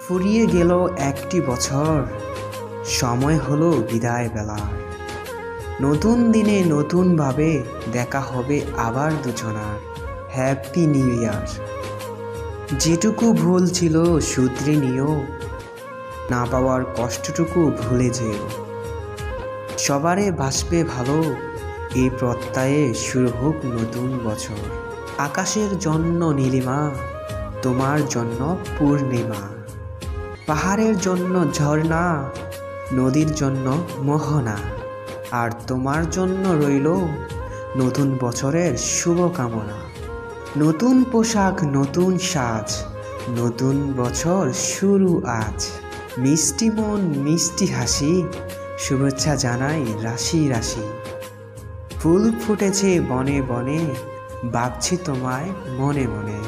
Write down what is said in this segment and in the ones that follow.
ফুরিয়ে গেল একটি বছর, সময় হলো বিদায় বেলার। নতুন দিনে নতুনভাবে দেখা হবে আবার দুজনার। Happy new year. যেটুকু ভুল ছিল শুধরে নিও, না পাওয়ার কষ্টটুকু ভুলে যেও। সবারে বাসবে ভালো, এই প্রত্যয়ে শুরু হোক নতুন বছর। আকাশের জন্য নীলিমা, তোমার জন্য পূর্ণিমা। পাহাড়ের জন্য ঝর্ণা, নদীর জন্য মোহনা। আর তোমার জন্য রইল নতুন বছরের শুভকামনা। নতুন পোশাক, নতুন সাজ, নতুন বছর শুরু আজ। মিষ্টি মন, মিষ্টি হাসি, শুভেচ্ছা জানাই রাশি রাশি। ফুল ফুটেছে বনে বনে, ভাবছি তোমায় মনে মনে।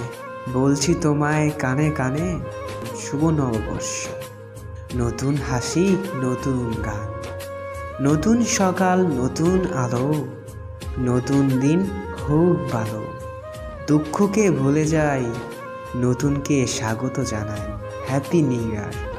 বলছি তোমায় কানে কানে, শুভ নববর্ষ। নতুন হাসি, নতুন গান, নতুন সকাল, নতুন আলো। নতুন দিন হোক ভালো। দুঃখকে ভুলে যাই, নতুনকে স্বাগত জানাই। Happy new year.